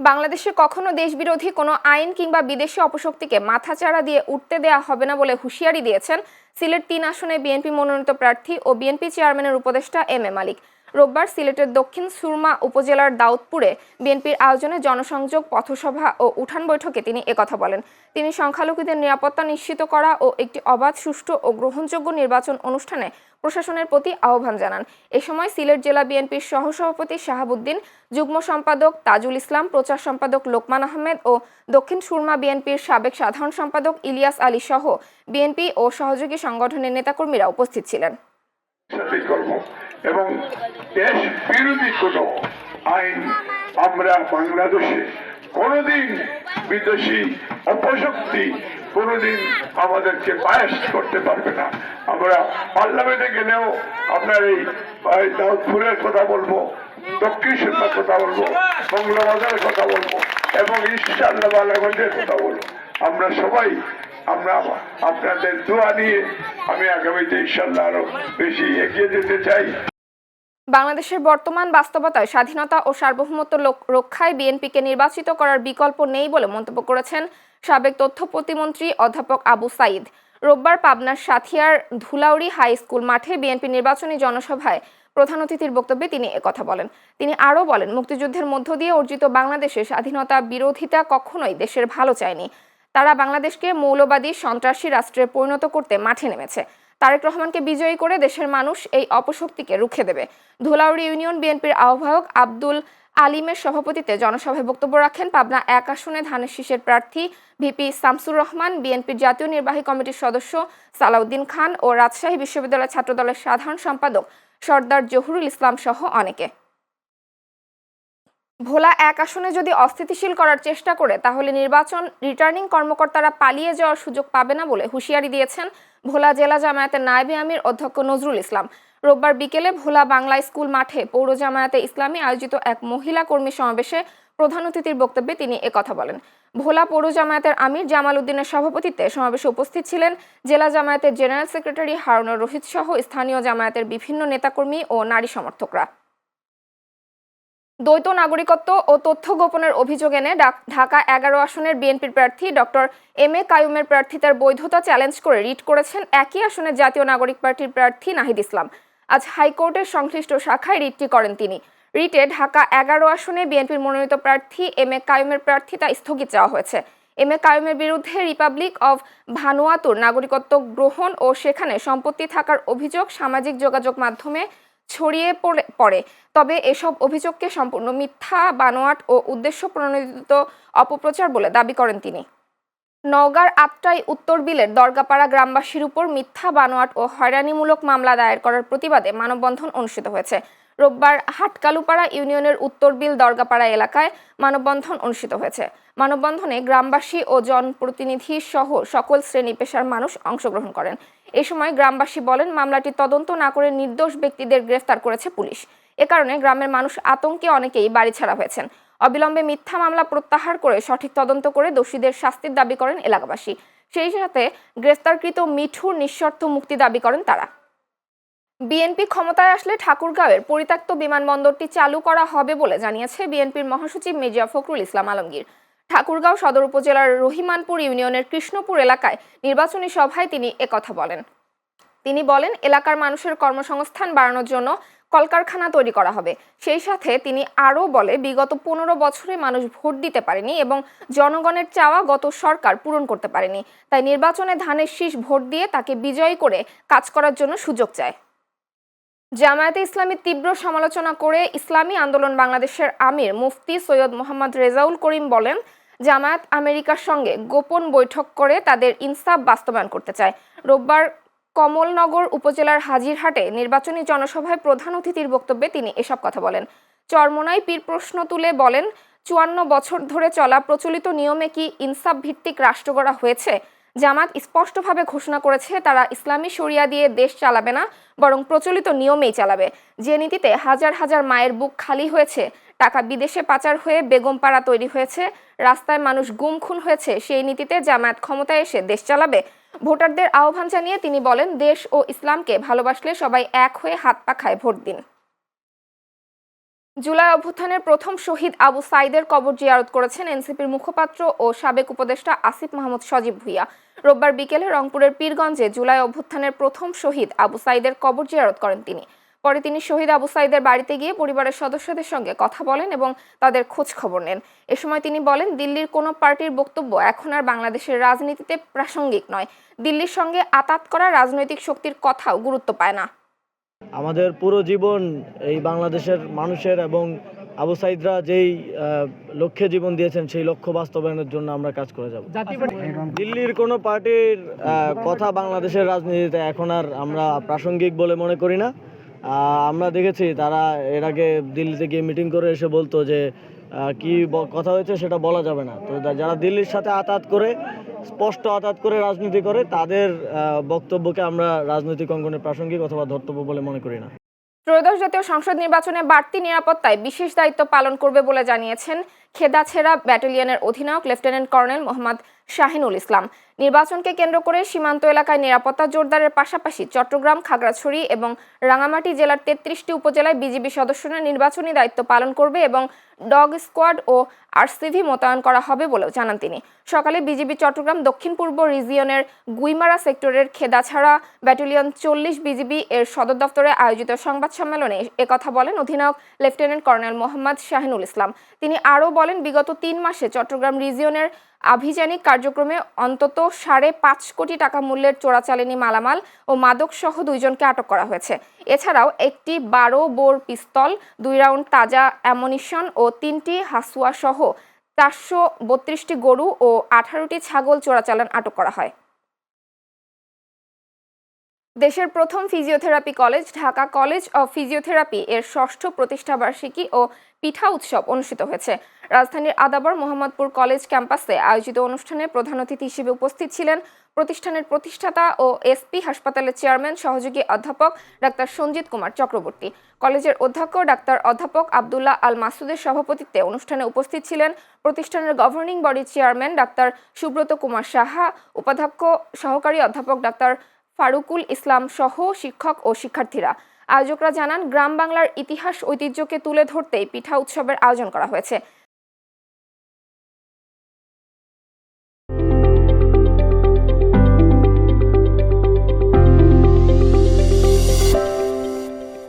বাংলাদেশে কখনো দেশবিরোধী কোনো আইন কিংবা বিদেশি অপশক্তিকে মাথাচাড়া দিয়ে উঠতে দেয়া হবে না বলে হুঁশিয়ারি দিয়েছেন সিলেট ৩ আসনে বিএনপি মনোনীত প্রার্থী ও বিএনপি চেয়ারম্যানের উপদেষ্টা এম এ মালিক। রোববার সিলেটের দক্ষিণ সুরমা উপজেলার দাউদপুরে বিএনপির আয়োজনে জনসংযোগ, পথসভা ও উঠান বৈঠকে তিনি একথা বলেন। তিনি সংখ্যালঘুদের নিরাপত্তা নিশ্চিত করা ও একটি অবাধ, সুষ্ঠু ও গ্রহণযোগ্য নির্বাচন অনুষ্ঠানে প্রশাসনের প্রতি আহ্বান জানান। এ সময় সিলেট জেলা বিএনপির সহসভাপতি শাহাবুদ্দিন, যুগ্ম সম্পাদক তাজুল ইসলাম, প্রচার সম্পাদক লোকমান আহমেদ ও দক্ষিণ সুরমা বিএনপির সাবেক সাধারণ সম্পাদক ইলিয়াস আলী সহ বিএনপি ও সহযোগী সংগঠনের নেতাকর্মীরা উপস্থিত ছিলেন। এবং দেশ বিরোধী কোনো আইন আমরা বাংলাদেশে কোনোদিন বিদেশি অপশক্তি কোনোদিন আমাদেরকে বায়াস করতে পারবে না। আমরা পার্লামেন্টে গেলেও আপনার এই দাউদপুরের কথা বলবো, দক্ষিণ সুরমার কথা বলবো, মঙ্গলবাজারের কথা বলবো এবং ইনশাআল্লাহ বালাগঞ্জের কথা বলবো। আমরা সবাই আপনাদের দোয়া নিয়ে আমি আগামীতে ইনশাআল্লাহ আরো বেশি এগিয়ে যেতে চাই। বাংলাদেশের বর্তমান বাস্তবতায় স্বাধীনতা ও সার্বভৌমত্ব রক্ষায় বিএনপিকে নির্বাচিত করার বিকল্প নেই বলে মন্তব্য করেছেন সাবেক তথ্য প্রতিমন্ত্রী অধ্যাপক আবু সাঈদ। রোববার পাবনার সাথিয়ার ধুলাউড়ি হাই স্কুল মাঠে বিএনপি নির্বাচনী জনসভায় প্রধান অতিথির বক্তব্যে তিনি একথা বলেন। তিনি আরও বলেন, মুক্তিযুদ্ধের মধ্য দিয়ে অর্জিত বাংলাদেশের স্বাধীনতা বিরোধিতা কখনোই দেশের ভালো চায়নি। তারা বাংলাদেশকে মৌলবাদী, সন্ত্রাসী রাষ্ট্রে পরিণত করতে মাঠে নেমেছে। তারেক রহমানকে বিজয়ী করে দেশের মানুষ এই অপশক্তিকে রুখে দেবে। ধুলাউড়ি ইউনিয়ন বিএনপির আহ্বায়ক আব্দুল আলিমের সভাপতিত্বে জনসভায় বক্তব্য রাখেন পাবনা ১ আসনে ধানের শীষের প্রার্থী ভিপি শামসুর রহমান, বিএনপির জাতীয় নির্বাহী কমিটির সদস্য সালাউদ্দিন খান ও রাজশাহী বিশ্ববিদ্যালয় ছাত্রদলের সাধারণ সম্পাদক সর্দার জহুরুল ইসলাম সহ অনেকে। ভোলা ১ আসনে যদি অস্থিতিশীল করার চেষ্টা করে তাহলে নির্বাচন রিটার্নিং কর্মকর্তারা পালিয়ে যাওয়ার সুযোগ পাবে না বলে হুঁশিয়ারি দিয়েছেন ভোলা জেলা জামায়াতের নায়েবে আমির অধ্যক্ষ নজরুল ইসলাম। রোববার বিকেলে ভোলা বাংলা স্কুল মাঠে পৌর জামায়াতে ইসলামী আয়োজিত এক মহিলা কর্মী সমাবেশে প্রধান অতিথির বক্তব্যে তিনি একথা বলেন। ভোলা পৌর জামায়াতের আমির জামাল উদ্দিনের সভাপতিত্বে সমাবেশে উপস্থিত ছিলেন জেলা জামায়াতের জেনারেল সেক্রেটারি হারুনুর রশিদ সহ স্থানীয় জামায়াতের বিভিন্ন নেতাকর্মী ও নারী সমর্থকরা। দ্বৈত নাগরিকত্ব ও তথ্য গোপনের অভিযোগ এনে ঢাকা ১১ আসনের বিএনপির প্রার্থী ডক্টর এম এ কাইয়ুমের প্রার্থিতার বৈধতা চ্যালেঞ্জ করে রিট করেছেন একই আসনের জাতীয় নাগরিক পার্টির প্রার্থী নাহিদ ইসলাম। আজ হাইকোর্টের সংশ্লিষ্ট শাখায় রিটটি করেন তিনি। রিটে ঢাকা ১১ আসনে বিএনপির মনোনীত প্রার্থী এম এ কাইয়ুমের প্রার্থিতা স্থগিত চাওয়া হয়েছে। এম এ কাইয়ুমের বিরুদ্ধে রিপাবলিক অব ভানুয়াতুর নাগরিকত্ব গ্রহণ ও সেখানে সম্পত্তি থাকার অভিযোগ সামাজিক যোগাযোগ মাধ্যমে ছড়িয়ে পড়ে। তবে এসব অভিযোগকে সম্পূর্ণ মিথ্যা, বানোয়াট ও উদ্দেশ্য প্রণোদিত অপপ্রচার বলে দাবি করেন তিনি। নওগাঁর আত্রাই উত্তর বিলের দরগাপাড়া গ্রামবাসীর উপর মিথ্যা, বানোয়াট ও হয়রানিমূলক মামলা দায়ের করার প্রতিবাদে মানববন্ধন অনুষ্ঠিত হয়েছে। রোববার হাটকালুপাড়া ইউনিয়নের উত্তর বিল দরগাপাড়া এলাকায় মানববন্ধন অনুষ্ঠিত হয়েছে। মানববন্ধনে গ্রামবাসী ও জনপ্রতিনিধি সহ সকল শ্রেণী পেশার মানুষ অংশগ্রহণ করেন। এ সময় গ্রামবাসী বলেন, মামলাটি তদন্ত না করে নির্দোষ ব্যক্তিদের গ্রেফতার করেছে পুলিশ। এ কারণে গ্রামের মানুষ আতঙ্কে অনেকেই বাড়ি ছাড়া হয়েছেন। অবিলম্বে মিথ্যা মামলা প্রত্যাহার করে সঠিক তদন্ত করে দোষীদের শাস্তির দাবি করেন এলাকাবাসী। সেই সাথে গ্রেফতারকৃত মিঠুর নিঃশর্ত মুক্তি দাবি করেন তারা। বিএনপি ক্ষমতায় আসলে ঠাকুরগাঁওয়ের পরিত্যক্ত বিমানবন্দরটি চালু করা হবে বলে জানিয়েছে বিএনপির মহাসচিব মির্জা ফখরুল ইসলাম আলমগীর। ঠাকুরগাঁও সদর উপজেলার রহিমানপুর ইউনিয়নের কৃষ্ণপুর এলাকায় নির্বাচনী সভায় তিনি একথা বলেন। তিনি বলেন, এলাকার মানুষের কর্মসংস্থান বাড়ানোর জন্য কলকারখানা তৈরি করা হবে। সেই সাথে তিনি আরও বলে, বিগত ১৫ বছরে মানুষ ভোট দিতে পারেনি এবং জনগণের চাওয়া গত সরকার পূরণ করতে পারেনি। তাই নির্বাচনে ধানের শীষ ভোট দিয়ে তাকে বিজয়ী করে কাজ করার জন্য সুযোগ চায়। জামায়াতে ইসলামীর তীব্র সমালোচনা করে ইসলামী আন্দোলন বাংলাদেশের আমির মুফতি সৈয়দ মোহাম্মদ রেজাউল করিম বলেন, জামায়াত আমেরিকার সঙ্গে গোপন বৈঠক করে তাদের ইনসাফ বাস্তবায়ন করতে চায়। রোববার কমলনগর উপজেলার হাজিরহাটে নির্বাচনী জনসভায় প্রধান অতিথির বক্তব্যে তিনি এসব কথা বলেন। চরমোনাই পীর প্রশ্ন তুলে বলেন, ৫৪ বছর ধরে চলা প্রচলিত নিয়মে কি ইনসাফ ভিত্তিক রাষ্ট্র গড়া হয়েছে? জামাত স্পষ্টভাবে ঘোষণা করেছে তারা ইসলামী শরিয়া দিয়ে দেশ চালাবে না, বরং প্রচলিত নিয়মেই চালাবে। যে নীতিতে হাজার হাজার মায়ের বুক খালি হয়েছে, টাকা বিদেশে পাচার হয়ে বেগমপাড়া তৈরি হয়েছে, রাস্তায় মানুষ গুম খুন হয়েছে, সেই নীতিতে জামায়াত ক্ষমতায় এসে দেশ চালাবে। ভোটারদের আহ্বান জানিয়ে তিনি বলেন, দেশ ও ইসলামকে ভালোবাসলে সবাই এক হয়ে হাত পাখায় ভোট দিন। জুলাই অভ্যুত্থানের প্রথম শহীদ আবু সাইদের কবর জিয়ারত করেছেন এনসিপির মুখপাত্র ও সাবেক উপদেষ্টা আসিফ মাহমুদ সজীব ভুঁইয়া। রোববার বিকেলে রংপুরের পীরগঞ্জে জুলাই অভ্যুত্থানের প্রথম শহীদ আবু সাইদের কবর জিয়ারত করেন তিনি। পরে তিনি শহীদ আবু সাইদের বাড়িতে গিয়ে পরিবারের সদস্যদের সঙ্গে কথা বলেন এবং তাদের খোঁজ খবর নেন। এ সময় তিনি বলেন, দিল্লির কোনো পার্টির বক্তব্য এখন আর বাংলাদেশের রাজনীতিতে প্রাসঙ্গিক নয়। দিল্লির সঙ্গে আতাত করা রাজনৈতিক শক্তির কথাও গুরুত্ব পায় না। আমাদের পুরো জীবন এই বাংলাদেশের মানুষের এবং আবু সাইদরা যেই লক্ষ্যে জীবন দিয়েছেন সেই লক্ষ্য বাস্তবায়নের জন্য আমরা কাজ করে যাব। দিল্লির কোনো পার্টির কথা বাংলাদেশের রাজনীতিতে এখন আর আমরা প্রাসঙ্গিক বলে মনে করি না। আমরা দেখেছি তারা এর আগে দিল্লিতে গিয়ে মিটিং করে এসে বলতো যে কি কথা হয়েছে সেটা বলা যাবে না। তো যারা দিল্লির সাথে আতাত করে স্পষ্ট আতাত করে রাজনীতি করে তাদের বক্তব্যকে আমরা রাজনৈতিক অঙ্গনে প্রাসঙ্গিক অথবা ধর্তব্য বলে মনে করি না। ত্রয়োদশ জাতীয় সংসদ নির্বাচনে বাড়তি নিরাপত্তায় বিশেষ দায়িত্ব পালন করবে বলে জানিয়েছেন খেদাছেড়া ব্যাটালিয়নের অধিনায়ক লেফটেন্যান্ট কর্নেল মোহাম্মদ শাহিনুল ইসলাম। নির্বাচনকে কেন্দ্র করে সীমান্ত এলাকায় নিরাপত্তা জোরদারের পাশাপাশি চট্টগ্রাম, খাগড়াছড়ি এবং রাঙামাটি জেলার 33টি উপজেলায় বিজিবি সদস্যরা নির্বাচনী দায়িত্ব পালন করবে এবং ডগ স্কোয়াড ও আরসিভি মোতায়েন করা হবে বলেও জানান তিনি। সকালে বিজিবি চট্টগ্রাম দক্ষিণ পূর্ব রিজিয়নের গুইমারা সেক্টরের খেদাছড়া ব্যাটালিয়ন 40 বিজিবি এর সদর দফতরে আয়োজিত সংবাদ সম্মেলনে একথা বলেন অধিনায়ক লেফটেন্যান্ট কর্নেল মোহাম্মদ শাহিনুল ইসলাম। তিনি আরও বলেন, বিগত 3 মাসে চট্টগ্রাম রিজিয়নের আভিযানিক কার্যক্রমে অন্তত 5.5 কোটি টাকা মূল্যের চোরাচালানি মালামাল ও মাদক সহ 2 জনকে আটক করা হয়েছে। এছাড়াও একটি 12 বোর পিস্তল, 2 রাউন্ড তাজা অ্যামুনিশন ও 3টি হাসুয়া সহ 432টি গরু ও 18টি ছাগল চোরাচালান আটক করা হয়। দেশের প্রথম physiotherapy college Dhaka college of physiotherapy এর 6ষ্ঠ প্রতিষ্ঠাবার্ষিকী ও পিঠা উৎসব অনুষ্ঠিত হয়েছে। রাজধানীর আদাবর মোহাম্মদপুর কলেজ ক্যাম্পাসে আয়োজিত অনুষ্ঠানে প্রধান অতিথি হিসেবে উপস্থিত ছিলেন প্রতিষ্ঠানের প্রতিষ্ঠাতা ও এসপি হাসপাতালের চেয়ারম্যান সহযোগী অধ্যাপক ডাক্তার সঞ্জিত কুমার চক্রবর্তী। কলেজের অধ্যক্ষ অধ্যাপক আব্দুল্লাহ আল মাসুদের সভাপতিত্বে অনুষ্ঠানে উপস্থিত ছিলেন প্রতিষ্ঠানের গভর্নিং বডির চেয়ারম্যান ডাক্তার সুব্রত কুমার সাহা, উপাধ্যক্ষ সহকারী অধ্যাপক ডাক্তার ফারুকুল ইসলাম সহ শিক্ষক ও শিক্ষার্থীরা। আয়োজকরা জানান, গ্রাম বাংলার ইতিহাস ঐতিহ্যকে তুলে ধরতেই পিঠা উৎসবের আয়োজন করা হয়েছে।